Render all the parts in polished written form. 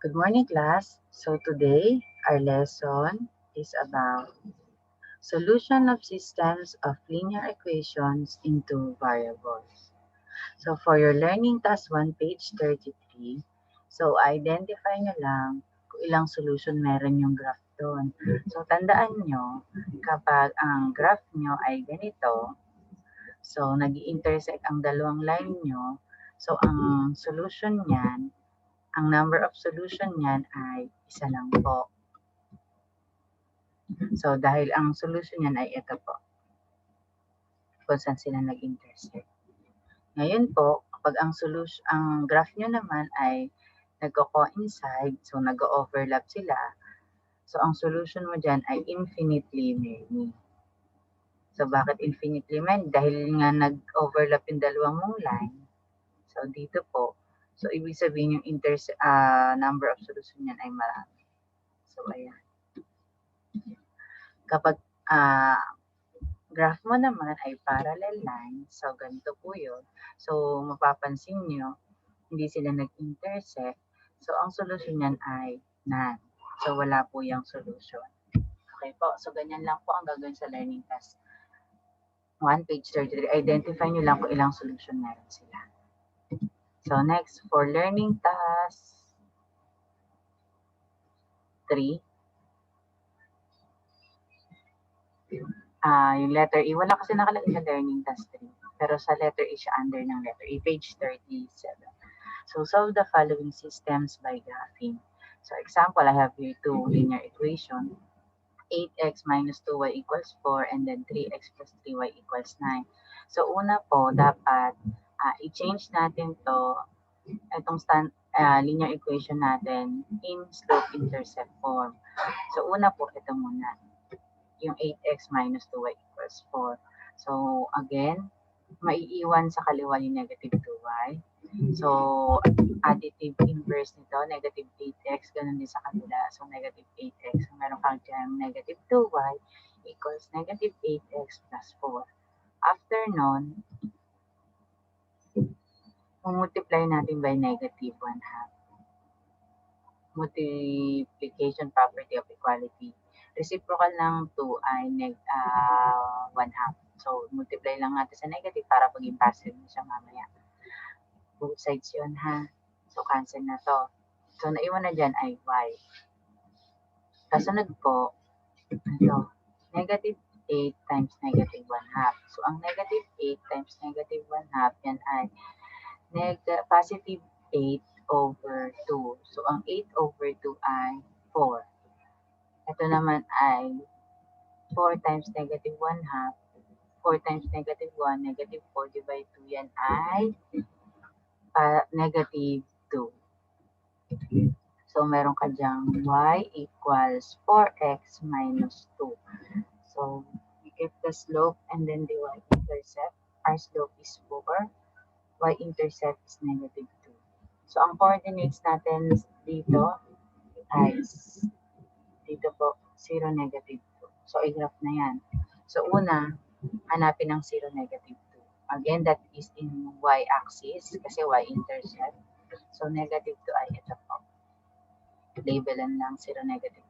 Good morning, class. So today, our lesson is about solution of systems of linear equations into variables. So for your learning task 1, page 33, so identify nyo lang kung ilang solution meron yung graph doon. So tandaan nyo, kapag ang graph nyo ay ganito, so nag intersect ang dalawang line nyo, so ang solution niyan, ang number of solution niyan ay isa lang po. So, dahil ang solution niyan ay ito po, kung saan sila nag-intersect. Ngayon po, kapag ang graph nyo naman ay nagko-coincide, so nag-overlap sila, so ang solution mo dyan ay infinitely many. So, bakit infinitely many? Dahil nga nag-overlap yung dalawang mong line, so dito po, so ibig sabihin yung number of solution niyan ay marami. So, ayan. Kapag graph mo naman ay parallel line, so ganito po yun. So, mapapansin nyo, hindi sila nag-intersect. So, ang solution niyan ay none. So, wala po yung solution. Okay po, so ganyan lang po ang gagawin sa learning task 1, page 33. Identify nyo lang kung ilang solution meron sila. So, next, for learning task 3, yung letter E, wala kasi nakalagay sa learning task 3. Pero sa letter E siya under ng letter E, page 37. So solve the following systems by graphing. So example, I have here two linear equation. 8x minus 2y equals 4 and then 3x plus 3y equals 9. So una po, dapat i-change natin to, itong linear equation natin in slope-intercept form. So una po, ito muna, yung 8x minus 2y equals 4. So again, maiiwan sa kaliwa yung negative 2y. So, additive inverse nito, negative 8x, ganun din sa kabila. So, negative 8x. So, meron kang dyan, negative 2y equals negative 8x plus 4. After nun, multiply natin by negative 1 half. Multiplication property of equality. Reciprocal ng 2 ay 1 half. So, multiply lang natin sa negative para maging positive na siya mamaya. Both sides yun ha. So, cancel na to. So, naiwan na dyan ay y. Kasunod po, ito, negative 8 times negative 1 half. So, ang negative 8 times negative 1 half, yan ay positive 8 over 2. So, ang 8 over 2 ay 4. Ito naman ay 4 times negative 1 half. 4 times negative 1, negative 4 divided 2, yan ay negative 2. So, meron ka dyang y equals 4x minus 2. So, we get the slope and then the y-intercept. Our slope is 4. Y-intercept is negative 2. So, ang coordinates natin dito ay dito po, 0, negative 2. So, i-graph na yan. So, una, hanapin ang 0, negative 2. Again, that is in y-axis kasi y-intercept. So, negative 2 ay ito po. Labelan lang 0, negative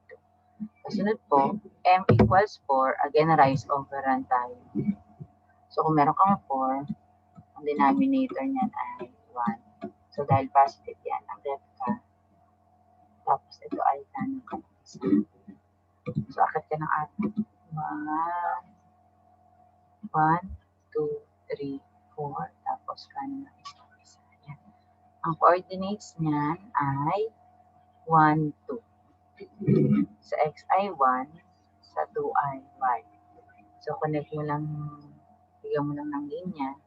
2. Kasunod po, m equals 4. Again, rise over run tayo. So, kung meron kang 4, ang denominator niyan ay 1. So, dahil positive yan, ang left ka. Tapos, ito ay tanong ka. So, akit ka ng atin. 1, 2, 3, 4. Tapos, kanin na isa. Yan. Ang coordinates niyan ay 1, 2. Sa x ay 1, sa 2 ay y. So, connect mo lang, bigyan mo lang ng linya.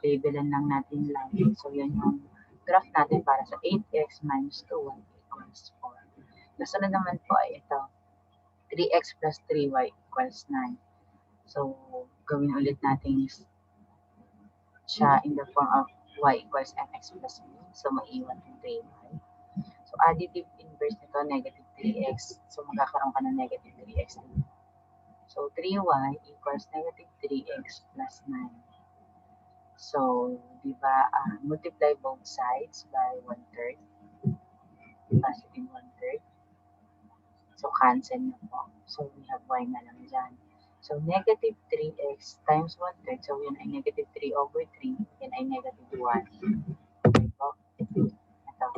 Labelan lang natin line. So, yan yung graph natin para sa 8x minus 2y equals 4. Kasunod naman po ay ito. 3x plus 3y equals 9. So, gawin ulit natin siya in the form of y equals mx plus b. So, maiwan yung 3y. So, additive inverse nito, negative 3x. So, magkakaroon ka ng negative 3x. So, 3y equals negative 3x plus 9. So, di ba, multiply both sides by 1/3. positive 1/3. So, cancel na po. So, we have y na lang dyan. So, negative 3x times 1/3. So, yun ay negative 3/3. Yan ay negative 1. Okay po. Ito.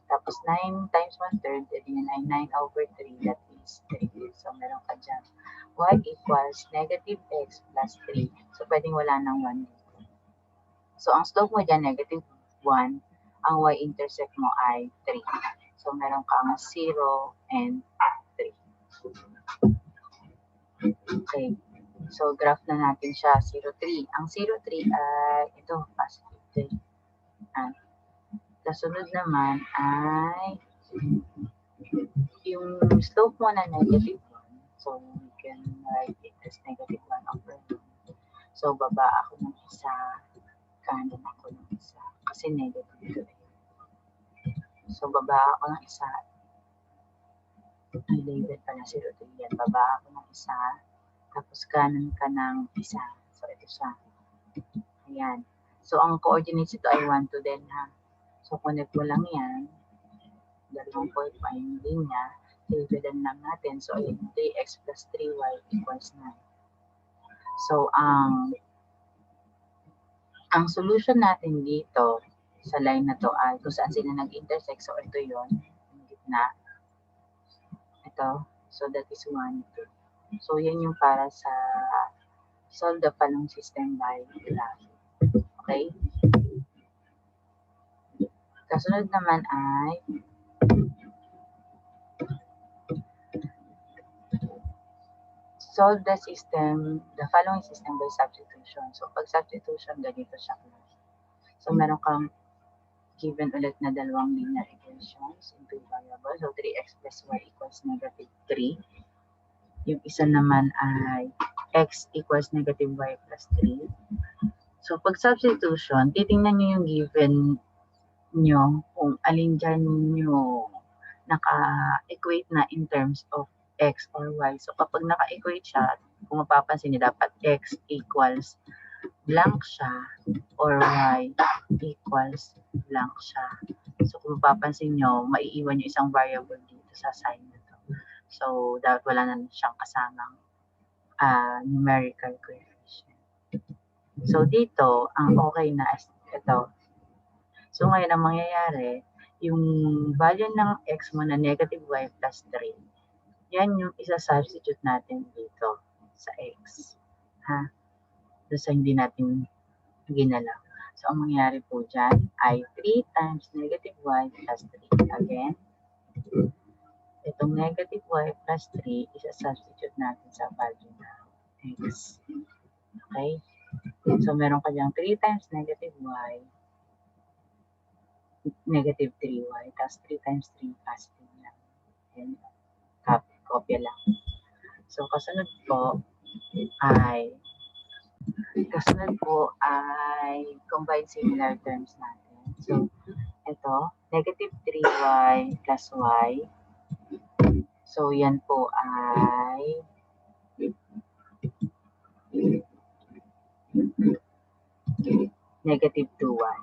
Tapos, 9 times 1/3. Yan ay 9/3. That is 3. So, meron ka dyan. Y equals negative x plus 3. So, pwedeng wala ng 1 dito. So, ang slope mo dyan, negative 1. Ang y-intercept mo ay 3. So, meron kang 0 and 3. Okay. So, graph na natin siya, 0, 3. Ang 0, 3 ay, ito, positive 3. Kasunod naman ay, yung slope mo na negative 1. So, we can write it as negative 1/1. So, baba ako ng isa, kanan ako ng isa. Kasi negative 2. So, baba ako ng isa. Ay, label pala 0, 3 yan. Baba ako ng isa. Tapos, kanan ka ng isa. So, ito siya. Ayan. So, ang coordinates ito ay 1, 2 din, ha. So, connect mo lang yan. Dalawang point pa yung linya. Dividan lang natin. So, ayan, 3x plus 3y equals 9. So, ang solution natin dito sa line na to ay kung saan sila nag-intersect. So, ito yon, yung gitna. Ito. So, that is 1, 2. So, yan yung para sa solve the following system by graph. Okay? Kasunod naman ay solve the following system by substitution. So, pag substitution, ganito siya. So, meron kang given ulit na dalawang linear equations in two variables. So, 3x plus y equals negative 3. Yung isa naman ay x equals negative y plus 3. So, pag substitution, titingnan nyo yung given nyo kung alin dyan nyo naka-equate na in terms of x or y. So, kapag naka-equate siya, kung mapapansin nyo, dapat x equals blank siya or y equals blank siya. So, kung mapapansin nyo, maiiwan yung isang variable dito sa sign na to. So, dapat wala na siyang kasamang numerical coefficient. So, dito, ang okay na is ito. So, ngayon, ang mangyayari, yung value ng x mo na negative y plus 3, yan yung isa-substitute natin dito sa x. Ha? Doon sa hindi natin ginalaw. So, ang mangyayari po dyan ay 3 times negative y plus 3. Again, itong negative y plus 3, isa-substitute natin sa value ng x. Okay? So, meron ka dyan 3 times negative y, negative 3y, tapos 3 times 3, positive lang. Ayan. Kopya lang. So, kasunod po ay combine similar terms natin. So, ito, negative 3y plus y. So, yan po ay negative 2y.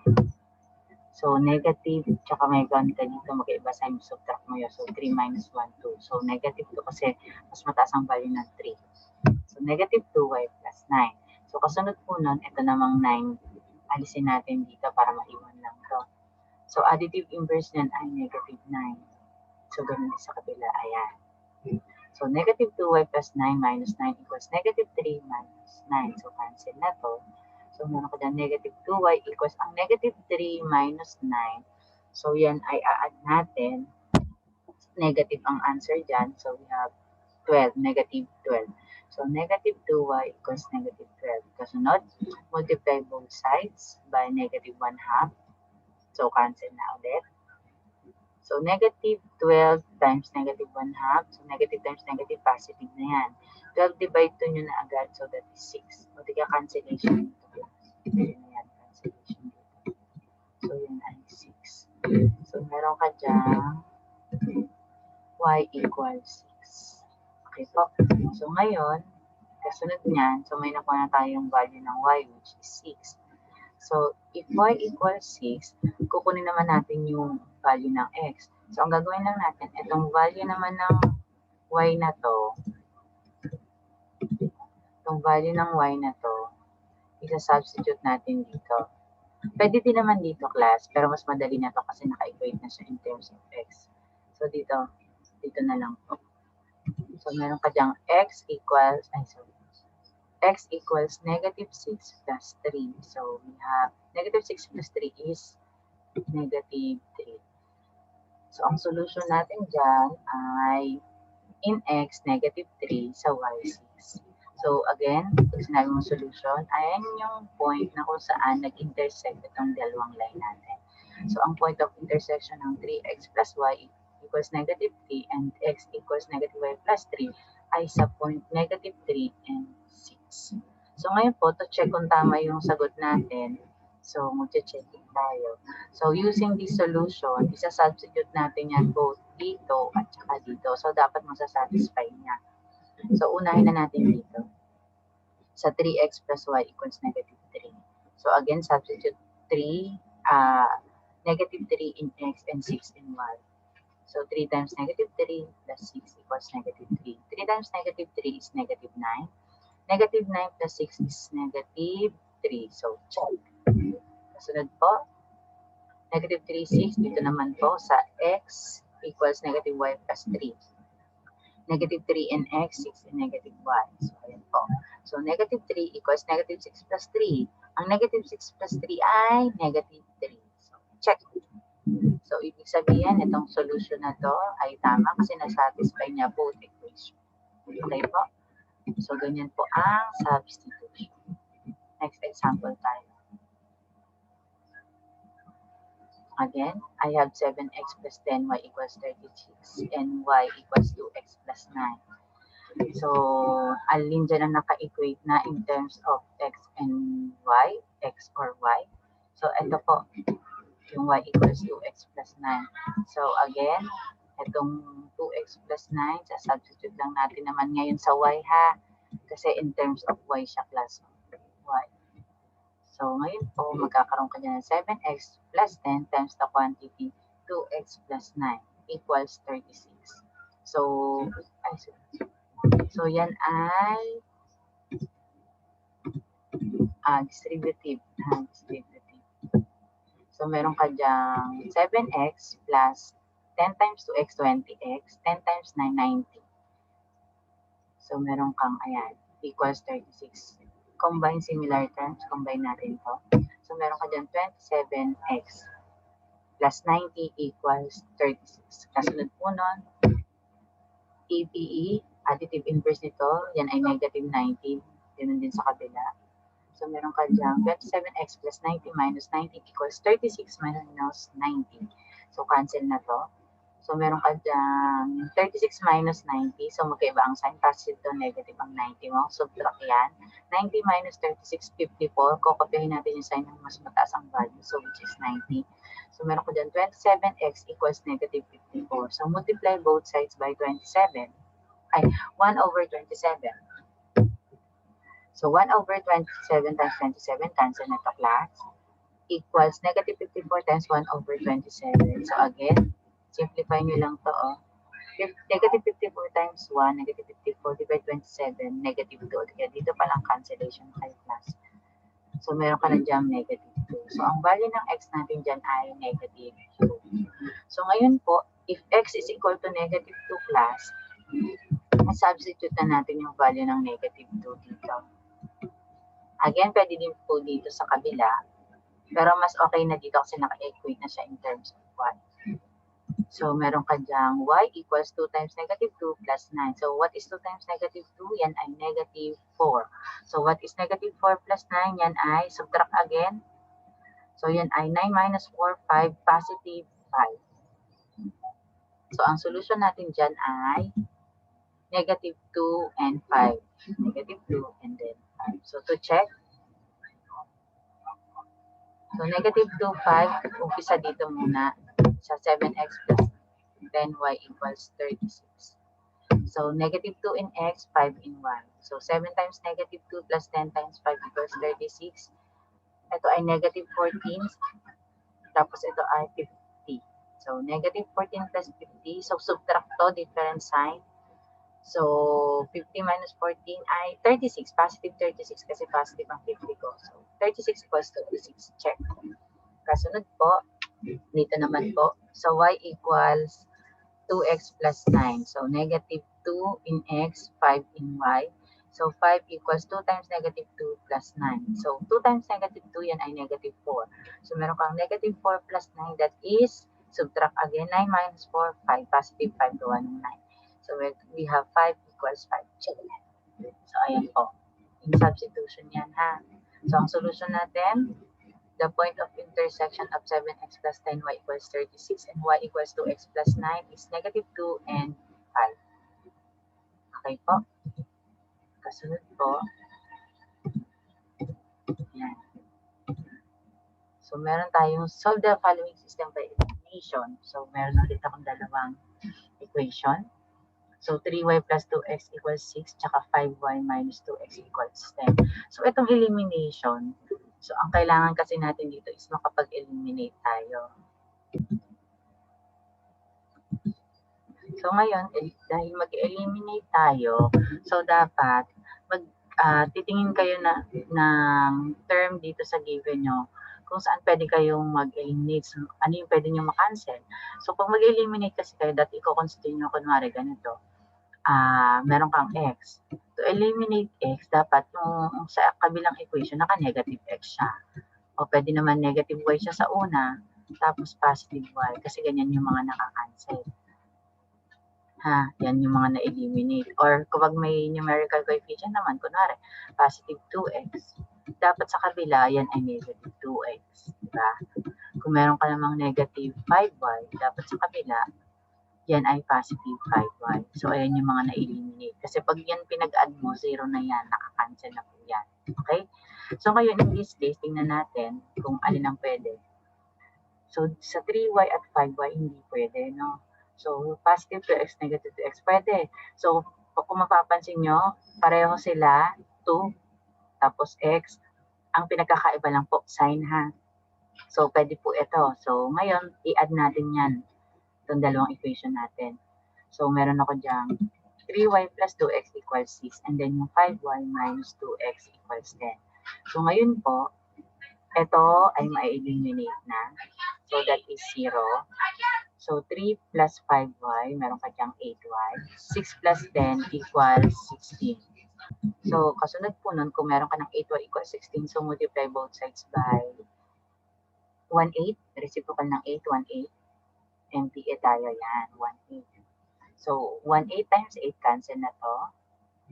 So, negative, tsaka may 1 ka dito, mag-iba sign, subtract mo yun. So, 3 minus 1, 2. So, negative 2 kasi mas mataas ang value ng 3. So, negative 2y plus 9. So, kasunod po nun, ito namang 9. Alisin natin dito para maiwan lang to. So, additive inverse nun ay negative 9. So, ganun sa kabila. Ayan. So, negative 2y plus 9 minus 9 equals negative 3 minus 9. So, cancel na to. So, meron ko dyan negative 2y equals ang negative 3 minus 9. So, yan ay a-add natin. Negative ang answer dyan. So, we have 12, negative 12. So, negative 2y equals negative 12. Kasunod, multiply both sides by negative 1/2. So, cancel na ulit. So, negative 12 times negative 1/2. So, negative times negative, positive na yan. 12 divide 2 nyo na agad. So, that is 6. O, tiga cancellation dito. Ayan na yan, cancellation dito. So, yun ay 6. So, meron ka dyan y equals 6. Okay po. So, ngayon, kasunod niyan, so may nakuha na tayong value ng y, which is 6. So, if y equals 6, kukunin naman natin yung value ng x. So, ang gagawin lang natin, itong value naman ng y na to, isa-substitute natin dito. Pwede din naman dito, class, pero mas madali na to kasi naka-equate na siya in terms of x. So, dito na lang po. So, meron ka dyang x equals negative 6 plus 3. So, we have negative 6 plus 3 is negative 3. So, ang solution natin dyan ay in x, negative 3 sa y, 6. So, again, pag sinabi mong solution, ayan yung point na kung saan nag-intersect itong dalawang line natin. So, ang point of intersection ng 3x plus y equals negative 3 and x equals negative y plus 3 ay sa point negative 3 and 6. So, ngayon po, to check kung tama yung sagot natin, so, mag-checking tayo. So, using this solution, isa-substitute natin yan both dito at saka dito. So, dapat masasatisfy niya. So, unahin na natin dito. Sa 3x plus y equals negative 3. So, again, substitute 3, negative 3 in x and 6 in y. So, 3 times negative 3 plus 6 equals negative 3. 3 times negative 3 is negative 9. Negative 9 plus 6 is negative 3. So, check. Kasunod po, negative 3, 6. Dito naman po sa x equals negative y plus 3. Negative 3 in x, 6 in negative y. So, ayan po. So, negative 3 equals negative 6 plus 3. Ang negative 6 plus 3 ay negative 3. So, check. So, ibig sabihin, itong solution na to ay tama kasi nasatisfy niya both equation. Okay po? So, ganyan po ang substitution. Next example tayo. Again, I have 7x plus 10y equals 36 and y equals 2x plus 9. So, alin dyan ang naka-equate na in terms of x and y, x or y. So, ito po, yung y equals 2x plus 9. So, again, itong 2x plus 9, sa-substitute lang natin naman ngayon sa y ha, kasi in terms of y siya plus y. So, ngayon po, magkakaroon ka dyan ng 7x plus 10 times the quantity 2x plus 9 equals 36. So, yan ay distributive. So, meron ka dyan 7x plus 10 times 2x, 20x, 10 times 9, 90. So, meron kang, ayan, equals 36. Combine similar terms, combine natin to. So, meron ka dyan 27x plus 90 equals 36. Kasunod po nun, APE, additive inverse nito, yan ay negative 19. Ganun din sa kabila. So, meron ka dyan 27x plus 90 minus 90 equals 36 minus 90. So, cancel na to. So, meron ka dyan 36 minus 90. So, magkaiba ang sign. Positive to negative ang 90 mo. Subtract yan. 90 minus 36, 54. Kokopyahin natin yung sign ng mas mataas ang value. So, which is 90. So, meron ko dyan 27x equals negative 54. So, multiply both sides by 27. Ay, 1 over 27. So, 1 over 27 times 27, cancel na ito, class, equals negative 54 times 1 over 27. So, again, simplify nyo lang to, negative 54 times 1, negative 54 divided 27, negative 2. Kaya dito pa lang cancellation kayo, class. So, meron ka na dyan negative 2. So, ang value ng x natin dyan ay negative 2. So, ngayon po, if x is equal to negative 2, class, substitute na natin yung value ng negative 2 dito. Again, pwede din po dito sa kabila. Pero mas okay na dito kasi naka-equate na siya in terms of y. So, meron ka dyang y equals 2 times negative 2 plus 9. So, what is 2 times negative 2? Yan ay negative 4. So, what is negative 4 plus 9? Yan ay, subtract again. So, yan ay 9 minus 4, 5, positive 5. So, ang solution natin dyan ay negative 2 and 5. Negative 2 and then 5. So, to check. So, negative 2, 5. Umpisa dito muna sa 7x plus 10y equals 36. So, negative 2 in x, 5 in y. So, 7 times negative 2 plus 10 times 5 equals 36. Ito ay negative 14. Tapos ito ay 50. So, negative 14 plus 50. So, subtract to, different sign. So, 50 minus 14 ay 36. Positive 36 kasi positive ang 50 ko. So, 36 equals to 6. Check. Kasunod po, dito naman po. So, y equals 2x plus 9. So, negative 2 in x, 5 in y. So, 5 equals 2 times negative 2 plus 9. So, 2 times negative 2, yan ay negative 4. So, meron kang negative 4 plus 9, that is, subtract again, 9 minus 4, 5. Positive 5 to 1 and 9. So, we have 5 equals 5. Check. So, ayan po. In substitution yan, ha. So, ang solution natin, the point of intersection of 7x plus 10y equals 36 and y equals 2x plus 9 is negative 2 and 5. Okay po. Kasunod po. Yan. So, meron tayong solve the following system by elimination. So, meron ulit akong dalawang equation. So, 3y plus 2x equals 6, tsaka 5y minus 2x equals 10. So, itong elimination, so, ang kailangan kasi natin dito is makapag-eliminate tayo. So, ngayon, dahil mag-eliminate tayo, so, dapat titingin kayo ng term dito sa given nyo kung saan pwede kayong mag-eliminate. So, ano yung pwede nyo makancel. So, pag mag-eliminate kasi kayo, dati i-consider nyo, kunwari ganito. Meron kang x. To eliminate x, dapat yung sa kabilang equation, naka-negative x siya. O pwede naman negative y siya sa una, tapos positive y. Kasi ganyan yung mga naka-cancel. Yan yung mga na-eliminate. Or kapag may numerical coefficient naman, kunwari, positive 2x. Dapat sa kabila, yan ay negative 2x. Diba? Kung meron ka namang negative 5y, dapat sa kabila, yan ay positive 5y. So, ayan yung mga na-eliminate. Kasi pag yan pinag-add mo, 0 na yan, naka-cancel na po yan. Okay? So, ngayon, in this case, tingnan natin kung alin ang pwede. So, sa 3y at 5y, hindi pwede, no? So, positive 2x, negative 2x, pwede. So, kung mapapansin nyo, pareho sila, 2, tapos x. Ang pinagkakaiba lang po, sign, ha? So, pwede po ito. So, ngayon, i-add natin yan. Itong dalawang equation natin. So, meron ako dyan, 3y plus 2x equals 6. And then, yung 5y minus 2x equals 10. So, ngayon po, ito ay ma-eliminate na. So, that is 0. So, 3 plus 5y, meron ka dyan 8y. 6 plus 10 equals 16. So, kasunod po nun, kung meron ka ng 8y equals 16, so multiply both sides by 1/8. Reciprocal ng 8, 1/8. MPA tayo yan, 1/8. So, 1/8 times 8, cancel na to.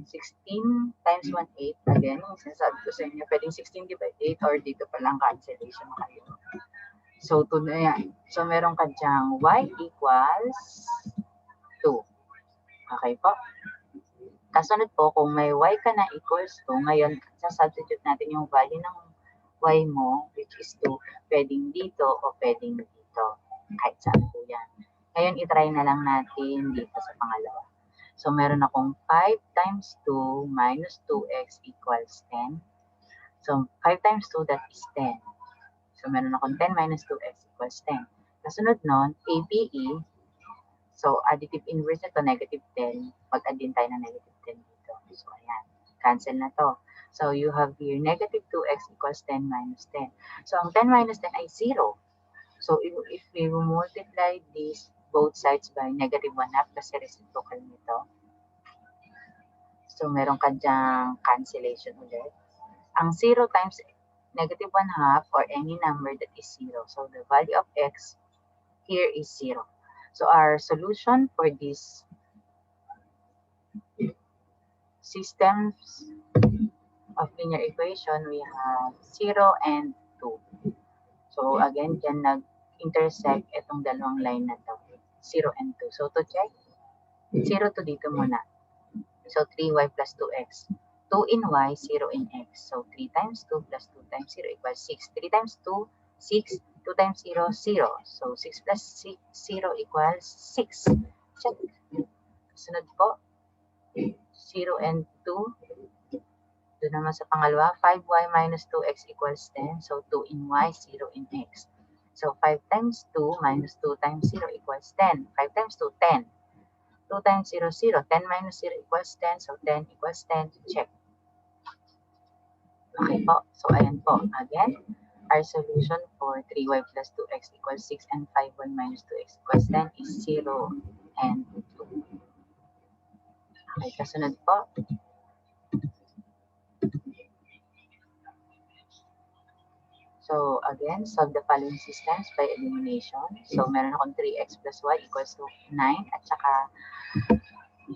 16 times 1/8, again, sinasabi ko sa inyo, pwedeng 16 divide 8 or dito pa lang cancellation kayo. So, 2 na yan. So, meron ka dyang y equals 2. Okay po? Kasunod po, kung may y ka na equals 2, ngayon, sasubstitute natin yung value ng y mo, which is 2, pwedeng dito o pwedeng dito. Kahit saan po yan. Ngayon, itry na lang natin dito sa pangalawa. So, meron akong 5 times 2 minus 2x equals 10. So, 5 times 2, that is 10. So, meron akong 10 minus 2x equals 10. Kasunod nun, APE. So, additive inverse nito, negative 10. Pag-add din tayo ng negative 10 dito. So, ayan. Cancel na to. So, you have here negative 2x equals 10 minus 10. So, ang 10 minus 10 ay 0. So, if we multiply these both sides by negative 1/2 kasi reciprocal nito. So, meron ka dyang cancellation ulit. Ang 0 times negative 1/2 or any number that is 0. So, the value of x here is 0. So, our solution for this systems of linear equation, we have 0 and 2. So, again, dyan nag-intersect itong dalawang line na to. 0 and 2. So, to check, 0 to dito muna. So, 3y plus 2x. 2 in y, 0 in x. So, 3 times 2 plus 2 times 0 equals 6. 3 times 2, 6. 2 times 0, 0. So, 6 plus 6, 0 equals 6. Check. Sunod po, 0 and 2. Doon naman sa pangalawa, 5y minus 2x equals 10. So, 2 in y, 0 in x. So 5 times 2 minus 2 times 0 equals 10. 5 times 2, 10. 2 times 0, 0. 10 minus 0 equals 10. So 10 equals 10. Check. Okay po. So ayan po. Again, our solution for 3y plus 2x equals 6 and 5y minus 2x equals 10 is 0 and 2. Okay, kasunod po. So again, solve the following systems by elimination. So meron akong 3x plus y equals to 9 at saka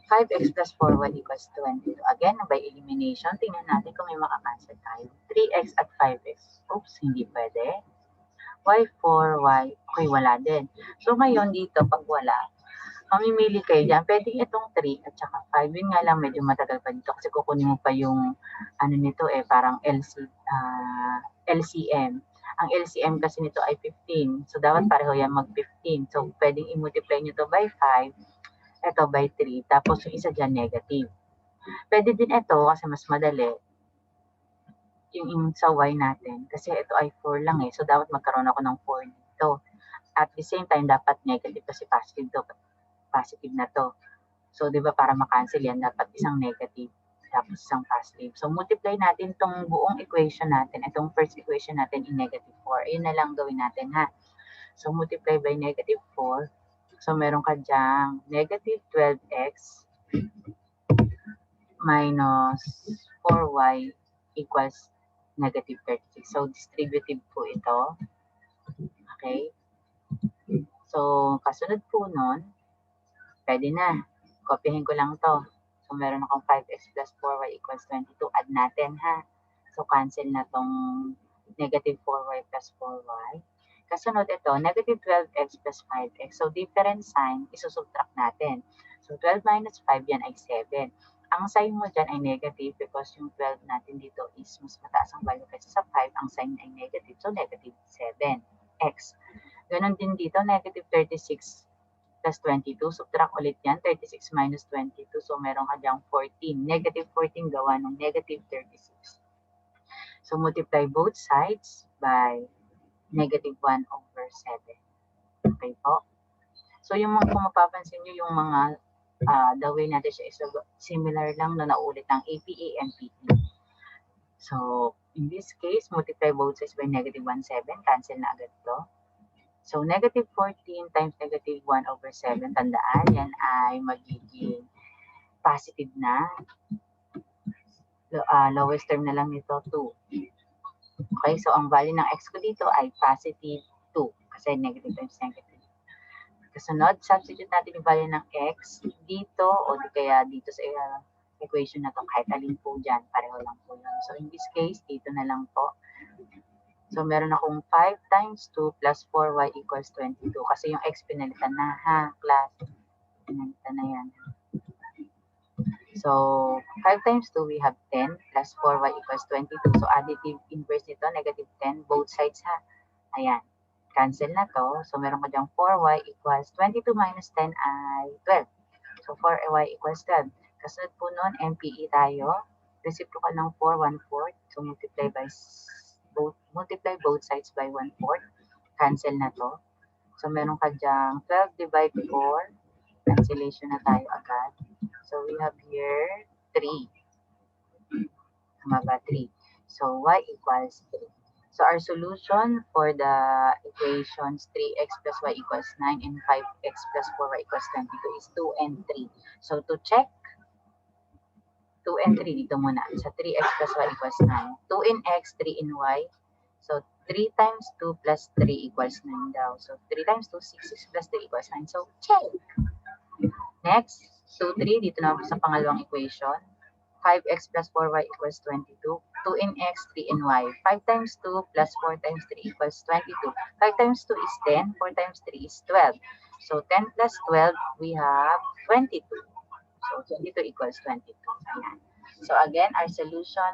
5x plus 4y equals 22. Again, by elimination, tingnan natin kung may makakancel tayo. 3x at 5x. Oops, hindi pwede. Y, 4y. Okay, wala din. So ngayon dito, pag wala, mamimili kayo dyan. Pwede itong 3 at saka 5. Yun nga lang, medyo matagal pa dito kasi kukunin mo pa yung ano nito parang LCM. Ang LCM kasi nito ay 15. So, dapat pareho yan mag-15. So, pwedeng i-multiply nyo to by 5. Ito by 3. Tapos, yung isa dyan negative. Pwede din ito kasi mas madali yung sa y natin. Kasi ito ay 4 lang So, dapat magkaroon ako ng 4 dito. At the same time, dapat negative kasi positive to. Positive na to. So, di ba, para makancel yan, dapat isang negative tapos isang positive. So, multiply natin itong buong equation natin, itong first equation natin in negative 4. Ayun na lang gawin natin, ha? So, multiply by negative 4. So, meron ka dyang negative 12x minus 4y equals negative 36. So, distributive po ito. Okay? So, kasunod po nun, pwede na. Kopyahin ko lang to. So, meron akong 5x plus 4y equals 22. Add natin, ha? So, cancel na tong negative 4y plus 4y. Kasunod ito, negative 12x plus 5x. So, different sign, isusubtract natin. So, 12 minus 5, yan ay 7. Ang sign mo dyan ay negative because yung 12 natin dito is mas mataas ang value kasi sa 5, ang sign ay negative. So, negative 7x. Ganon din dito, negative 36 plus 22. Subtract ulit yan. 36 minus 22. So, meron ka diyang 14. Negative 14 gawa ng negative 36. So, multiply both sides by negative 1 over 7. Okay po? So, yung mga, kung mapapansin nyo, yung mga the way natin siya is similar lang na naulit ng APA and PE. So, in this case, multiply both sides by negative 1, 7. Cancel na agad to. So, negative 14 times negative 1 over 7, tandaan, yan ay magiging positive na. Lowest term na lang nito, 2. Okay, so ang value ng x ko dito ay positive 2 kasi negative times negative. Kasunod, substitute natin yung value ng x dito o di kaya dito sa equation na to, kahit alin po dyan, pareho lang po yun. So, in this case, dito na lang po. So, meron akong 5 times 2 plus 4y equals 22. Kasi yung x pinalitan na, ha, class. Pinalitan na yan. So, 5 times 2, we have 10 plus 4y equals 22. So, additive inverse nito, negative 10, both sides, ha. Ayan. Cancel na to. So, meron ko dyang 4y equals 22 minus 10 ay 12. So, 4y equals 12. Kasunod po nun, MPE tayo. Reciprocal ng 4, 1/4. So, multiply both sides by 1/4. Cancel na to. So, meron ka dyang 12 divide 4. Cancellation na tayo agad. So, we have here 3. Tama ba? 3. So, y equals 3. So, our solution for the equations 3x plus y equals 9 and 5x plus 4y equals 22 is 2 and 3. So, to check, 2 and 3 dito muna. Sa 3x plus y equals 9. 2 in x, 3 in y. So, 3 times 2 plus 3 equals 9 daw. So, 3 times 2, 6 plus 3 equals 9. So, check. Next, 2, 3. Dito na sa pangalawang equation. 5x plus 4y equals 22. 2 in x, 3 in y. 5 times 2 plus 4 times 3 equals 22. 5 times 2 is 10. 4 times 3 is 12. So, 10 plus 12, we have 22. So, 22 equals 22. Ayan. So, again, our solution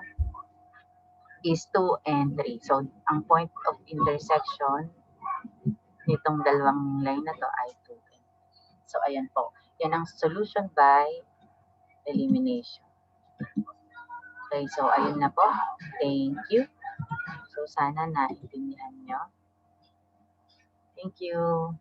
is 2 and 3. So, ang point of intersection nitong dalawang line na to ay 2 and 3. So, ayan po. Yan ang solution by elimination. Okay, so ayun na po. Thank you. So, sana naintindihan nyo. Thank you.